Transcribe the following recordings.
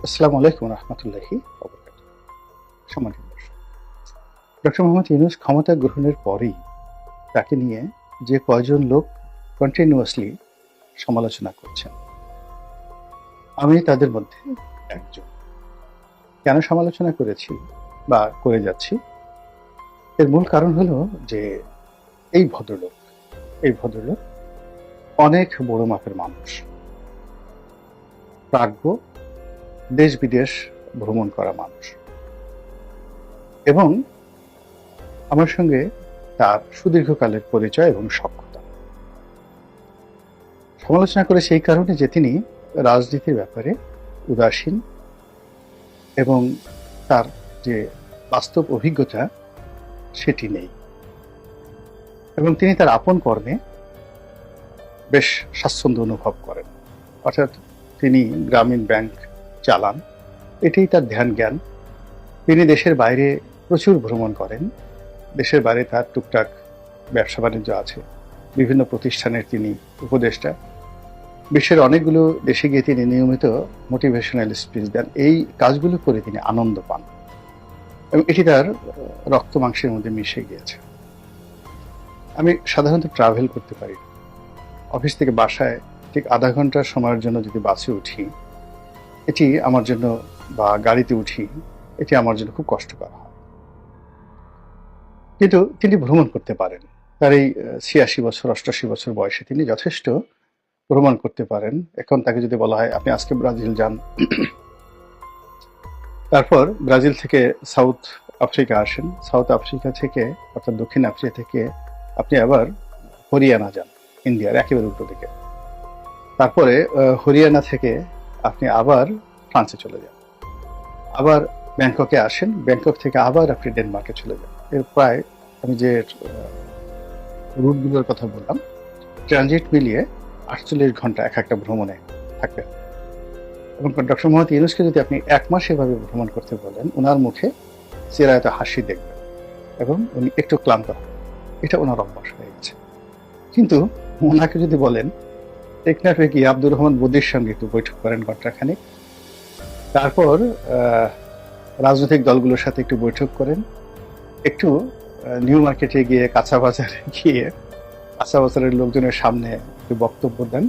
আসসালামু আলাইকুম রহমতুল্লাহি সম্মানিত দর্শক, ডক্টর মোহাম্মদ ইউনূস ক্ষমতা গ্রহণের পরেই তাকে নিয়ে যে কয়জন লোক কন্টিনিউয়াসলি সমালোচনা করছেন, আমি তাদের মধ্যে একজন। কেন সমালোচনা করেছি বা করে যাচ্ছি, এর মূল কারণ হলো যে এই ভদ্রলোক অনেক বড় মাপের মানুষ, প্রাজ্ঞ, দেশ বিদেশ ভ্রমণ করা মানুষ, এবং আমার সঙ্গে তার সুদীর্ঘকালের পরিচয় এবং সখ্যতা। সমালোচনা করে সেই কারণে যে তিনি রাজনীতির ব্যাপারে উদাসীন এবং তার যে বাস্তব অভিজ্ঞতা সেটি নেই, এবং তিনি তার আপন কর্মে বেশ স্বাচ্ছন্দ্য অনুভব করেন। অর্থাৎ তিনি গ্রামীণ ব্যাংক চালান, এটাই তার ধ্যান জ্ঞান। তিনি দেশের বাইরে প্রচুর ভ্রমণ করেন, দেশের বাইরে তার টুকটাক ব্যবসা বাণিজ্য আছে, বিভিন্ন প্রতিষ্ঠানের তিনি উপদেষ্টা, বিশ্বের অনেকগুলো দেশে গিয়ে তিনি নিয়মিত মোটিভেশনাল স্পিচ দেন। এই কাজগুলো করে তিনি আনন্দ পান এবং এটি তার রক্ত মাংসের মধ্যে মিশে গিয়েছে। আমি সাধারণত ট্রাভেল করতে পারি না। অফিস থেকে বাসায় ঠিক আধা ঘন্টার সময়ের জন্য যদি বাসে উঠি, এটি আমার জন্য, বা গাড়িতে উঠি, এটি আমার জন্য খুব কষ্টকর হয়। কিন্তু তিনি ভ্রমণ করতে পারেন। তার এই 86 বছর 88 বছর বয়সে তিনি যথেষ্ট ভ্রমণ করতে পারেন। এখন তাকে যদি বলা হয় আপনি আজকে ব্রাজিল যান, তারপর ব্রাজিল থেকে সাউথ আফ্রিকা আসেন, সাউথ আফ্রিকা থেকে অর্থাৎ দক্ষিণ আফ্রিকা থেকে আপনি আবার হরিয়ানা যান, ইন্ডিয়ার একেবারে উল্টো দিকে, তারপরে হরিয়ানা থেকে আপনি আবার ফ্রান্সে চলে যান, আবার ব্যাংককে আসেন, ব্যাংকক থেকে আবার আপনি ডেনমার্কে চলে যান। এর প্রায়, আমি যে রুটগুলোর কথা বললাম, ট্রানজিট মিলিয়ে 48 ঘন্টা এক একটা ভ্রমণে থাকবে। এবং ডক্টর মোহাম্মদ ইউনূসকে যদি আপনি 1 মাস এভাবে ভ্রমণ করতে বলেন, ওনার মুখে চিরায়ত হাসি দেখবেন এবং উনি একটু ক্লান্ত হবেন। এটা ওনার অভ্যাস হয়ে গেছে। কিন্তু ওনাকে যদি বলেন টেকনাফে গিয়ে আব্দুর রহমান বদির সঙ্গে একটু বৈঠক করেন ঘণ্টাখানেক, তারপর রাজনৈতিক দলগুলোর সাথে একটু বৈঠক করেন, একটু নিউ মার্কেটে গিয়ে কাঁচা বাজারে গিয়ে কাঁচা বাজারের লোকজনের সামনে একটু বক্তব্য দেন,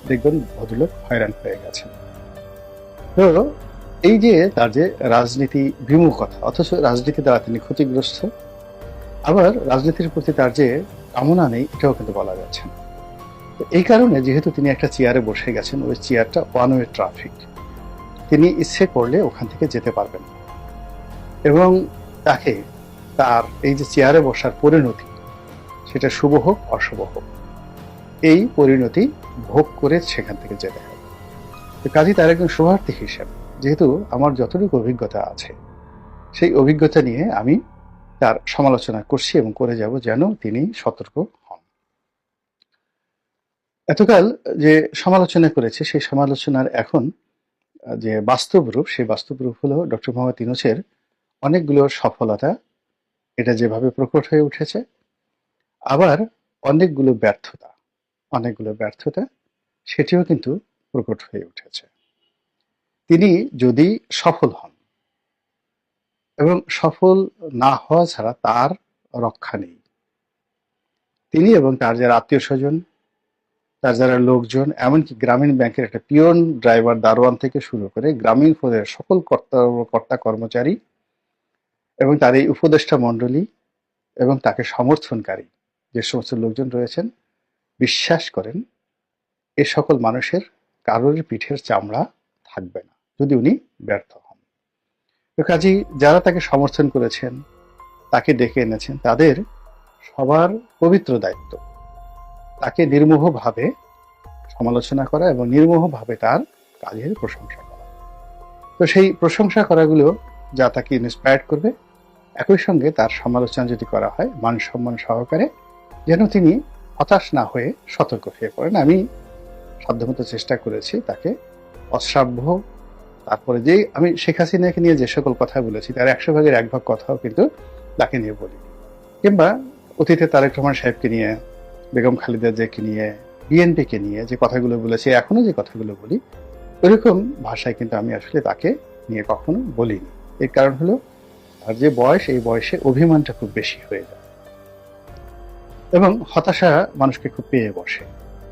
দেখবেন ভদ্রলোক হয়রান হয়ে গেছেন। তো এই যে তার যে রাজনীতি বিমুখতা, অথচ রাজনীতি দ্বারা তিনি ক্ষতিগ্রস্ত, আবার রাজনীতির প্রতি তার যে কামনা নেই, এটাও কিন্তু বলা যাচ্ছে না। তো এই কারণে যেহেতু তিনি একটা চেয়ারে বসে গেছেন, ওই চেয়ারটা ওয়ান ওয়ে ট্রাফিক, তিনি ইচ্ছে করলে ওখান থেকে যেতে পারবেন না। এবং তাকে তার এই যে চেয়ারে বসার পরিণতি, সেটা শুভ হোক অশুভ হোক, এই পরিণতি ভোগ করে সেখান থেকে যেতে হবে। তো কাজী তার একজন শুভার্থী হিসেবে, যেহেতু আমার যতটুকু অভিজ্ঞতা আছে, সেই অভিজ্ঞতা নিয়ে আমি তার সমালোচনা করছি এবং করে যাব, যেন তিনি সতর্ক হন। এতকাল যে সমালোচনা করেছে, সেই সমালোচনার এখন যে বাস্তব রূপ, সেই বাস্তব রূপ হলো ডক্টর মোহাম্মদ ইউনূসের অনেকগুলো সফলতা, এটা যেভাবে প্রকট হয়ে উঠেছে, আবার অনেকগুলো ব্যর্থতা সেটিও কিন্তু প্রকট হয়ে উঠেছে। তিনি যদি সফল হন, এবং সফল না হওয়া ছাড়া তার রক্ষা নেই, তিনি এবং তার যারা আত্মীয় স্বজন, তার যারা লোকজন, এমনকি গ্রামীণ ব্যাংকের একটা পিয়ন, ড্রাইভার, দারোয়ান থেকে শুরু করে গ্রামীণ ফোনের সকল কর্তা কর্মচারী এবং তার এই উপদেষ্টা মণ্ডলী এবং তাকে সমর্থনকারী যে সমস্ত লোকজন রয়েছেন, বিশ্বাস করেন এ সকল মানুষের কারোর পিঠের চামড়া থাকবে না যদি উনি ব্যর্থ হন। তো কাজী যারা তাকে সমর্থন করেছেন, তাকে ডেকে এনেছেন, তাদের সবার পবিত্র দায়িত্ব তাকে নির্মোহভাবে সমালোচনা করা এবং নির্মোহভাবে তার কাজের প্রশংসা করা। তো সেই প্রশংসা করাগুলো যা তাকে ইন্সপায়ার্ড করবে, একই সঙ্গে তার সমালোচনা যদি করা হয় মান সম্মান সহকারে, যেন তিনি হতাশ না হয়ে সতর্ক হয়ে পড়েন। আমি সাধ্যমতো চেষ্টা করেছি তাকে অশ্রাব্য, তারপরে যে আমি শেখ হাসিনাকে নিয়ে যে সকল কথা বলেছি, তার 100 ভাগের 1 ভাগ কথাও কিন্তু তাকে নিয়ে বলি, কিংবা অতীতে তারেক রহমান সাহেবকে নিয়ে, বেগম খালেদা জিয়াকে নিয়ে, বিএনপিকে নিয়ে যে কথাগুলো বলেছি, এখনো যে কথাগুলো বলি, ওইরকম ভাষায় কিন্তু আমি আসলে তাকে নিয়ে কখনো বলিনি। এর কারণ হলো তার যে বয়স, এই বয়সে অভিমানটা খুব বেশি হয়ে যায় এবং হতাশা মানুষকে খুব পেয়ে বসে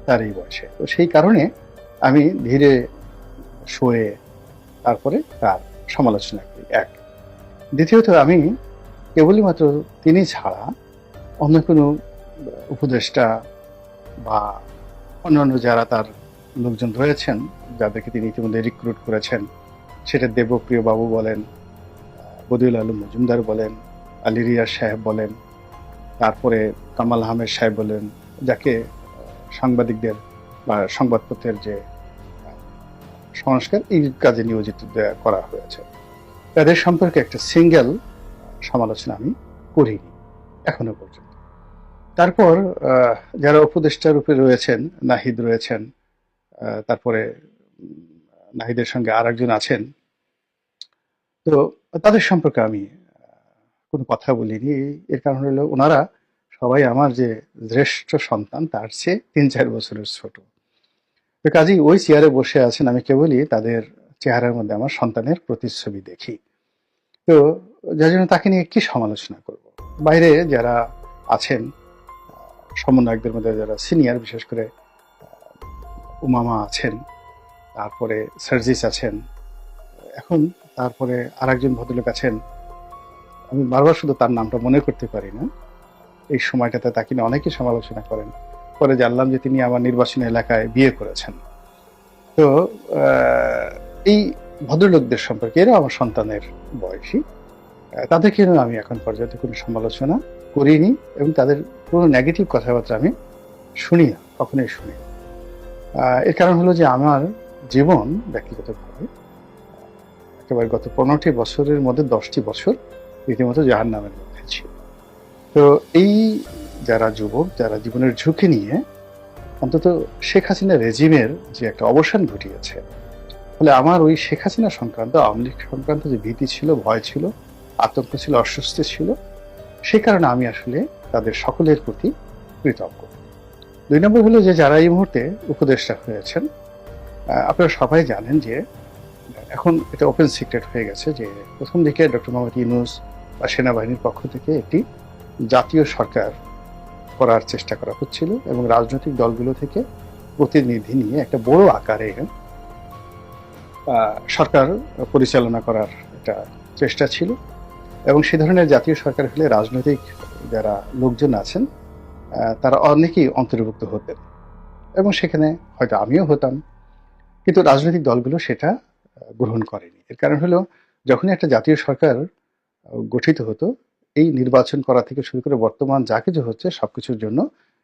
তার এই বয়সে। তো সেই কারণে আমি ধীরে সয়ে তারপরে তার সমালোচনা করি, এক। দ্বিতীয়ত আমি কেবলই মাত্র তিনি ছাড়া অন্য কোনো উপদেষ্টা বা অন্যান্য যারা তার লোকজন রয়েছেন, যাদেরকে তিনি ইতিমধ্যে রিক্রুট করেছেন, সেটা দেবপ্রিয় বাবু বলেন, বদিউল আলম মজুমদার বলেন, আলী রিয়াজ সাহেব বলেন, তারপরে কামাল আহমেদ সাহেব বলেন, যাকে সাংবাদিকদের বা সংবাদপত্রের যে সংস্কার এই কাজে নিয়োজিত করা হয়েছে, তাদের সম্পর্কে একটা সিঙ্গেল সমালোচনা আমি করিনি এখনো পর্যন্ত। তারপর যারা উপদেষ্টা রূপে রয়েছেন, নাহিদ রয়েছেন, তারপরে নাহিদের সঙ্গে আর একজন আছেন, তো তাদের সম্পর্কে আমি কোনো কথা বলিনি। এর কারণ হলো ওনারা সবাই আমার যে জ্যেষ্ঠ সন্তান তার চেয়ে ৩-৪ বছরের ছোট। তো কাজেই ওই চেয়ারে বসে আছেন, আমি কেবলই তাদের চেহারার মধ্যে আমার সন্তানের প্রতিচ্ছবি দেখি। তো যার জন্য তাকে নিয়ে কি সমালোচনা করব? বাইরে যারা আছেন সমন্বয়কদের মধ্যে যারা সিনিয়র, বিশেষ করে উমামা আছেন, তারপরে সার্জিস আছেন, এখন তারপরে আর একজন ভদ্রলোক আছেন, আমি বারবার শুধু তার নামটা মনে করতে পারি না। এই সময়টাতে তাকে নিয়ে অনেকেই সমালোচনা করেন। পরে জানলাম যে তিনি আমার নির্বাচনী এলাকায় বিয়ে করেছেন। তো এই ভদ্রলোকদের সম্পর্কে, এরা আমার সন্তানের বয়সী, তাদেরকে নিয়েও আমি এখন পর্যন্ত কোনো সমালোচনা করিনি এবং তাদের কোনো নেগেটিভ কথাবার্তা আমি শুনি না, কখনোই শুনি না। এর কারণ হলো যে আমার জীবন ব্যক্তিগতভাবে একেবারে গত 15টি বছরের মধ্যে 10টি বছর রীতিমতো জাহান্নামের মধ্যে ছিল। তো এই যারা যুবক, যারা জীবনের ঝুঁকি নিয়ে অন্তত শেখ হাসিনা রেজিমের যে একটা অবসান ঘটিয়েছে, ফলে আমার ওই শেখ হাসিনা সংক্রান্ত, আওয়ামী লীগ সংক্রান্ত যে ভীতি ছিল, ভয় ছিল, আতঙ্ক ছিল, অস্বস্তি ছিল, সে কারণে আমি আসলে তাদের সকলের প্রতি কৃতজ্ঞ। 2 নম্বর হলো যে যারা এই মুহূর্তে উপদেষ্টা হয়েছেন, আপনারা সবাই জানেন যে এখন এটা ওপেন সিক্রেট হয়ে গেছে যে প্রথম দিকে ডক্টর মোহাম্মদ ইউনূস বা সেনাবাহিনীর পক্ষ থেকে একটি জাতীয় সরকার করার চেষ্টা করা হচ্ছিল এবং রাজনৈতিক দলগুলো থেকে প্রতিনিধি নিয়ে একটা বড় আকারে সরকার পরিচালনা করার একটা চেষ্টা ছিল এবং সে ধরনের জাতীয় সরকার হলে রাজনৈতিক যারা লোকজন আছেন তারা অনেকেই অন্তর্ভুক্ত হতেন এবং সেখানে হয়তো আমিও হতাম, কিন্তু রাজনৈতিক দলগুলো সেটা গ্রহণ করেনি। এর কারণ হলো যখনই একটা জাতীয় সরকার গঠিত হতো, এই নির্বাচন করা থেকে শুরু করে বর্তমান যা কিছু হচ্ছে সবকিছুর জন্য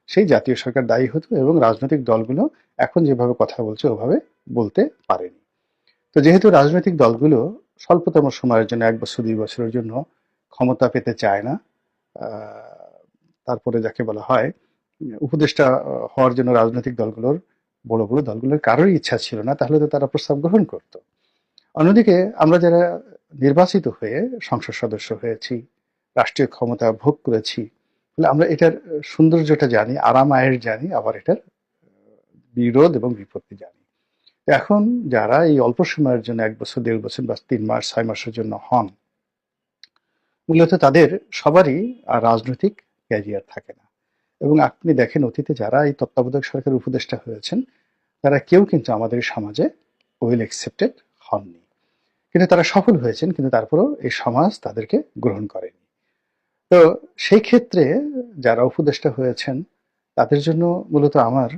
সেই জাতীয় সরকার দায়ী হতো এবং রাজনৈতিক দলগুলো এখন যেভাবে কথা বলছে ওভাবে বলতে পারেনি। তো যেহেতু রাজনৈতিক দলগুলো স্বল্পতম সময়ের জন্য 1 বছর 2 বছরের জন্য ক্ষমতা পেতে চায় না, তারপরে যাকে বলা হয় উপদেষ্টা হওয়ার জন্য রাজনৈতিক দলগুলোর, বড় বড় দলগুলোর কারোরই ইচ্ছা ছিল না, তাহলে তো তারা প্রস্তাব গ্রহণ করত। অন্যদিকে আমরা যারা নির্বাচিত হয়ে সংসদ সদস্য হয়েছি, রাষ্ট্রীয় ক্ষমতা ভোগ করেছি, ফলে আমরা এটার সৌন্দর্যটা জানি, আরাম আয়ের জানি, আবার এটার বিরোধ এবং বিপত্তি জানি। এখন যারা এই অল্প সময়ের জন্য 1 বছর 1.5 বছর বা 3 মাস 6 মাসের জন্য হন, মূলত তাদের সবারই আর রাজনৈতিক ক্যারিয়ার থাকে না। এবং আপনি দেখেন অতীতে যারা এই তত্ত্বাবধায়ক সরকারের উপদেষ্টা হয়েছেন, তারা কেউ কিন্তু আমাদের সমাজে ওয়েল অ্যাকসেপ্টেড হননি, কিন্তু তারা সফল হয়েছেন, কিন্তু তারপরেও এই সমাজ তাদেরকে গ্রহণ করেনি। তো সেই ক্ষেত্রে যারা উপদেষ্টা হয়েছেন তাদের জন্য মূলত আমার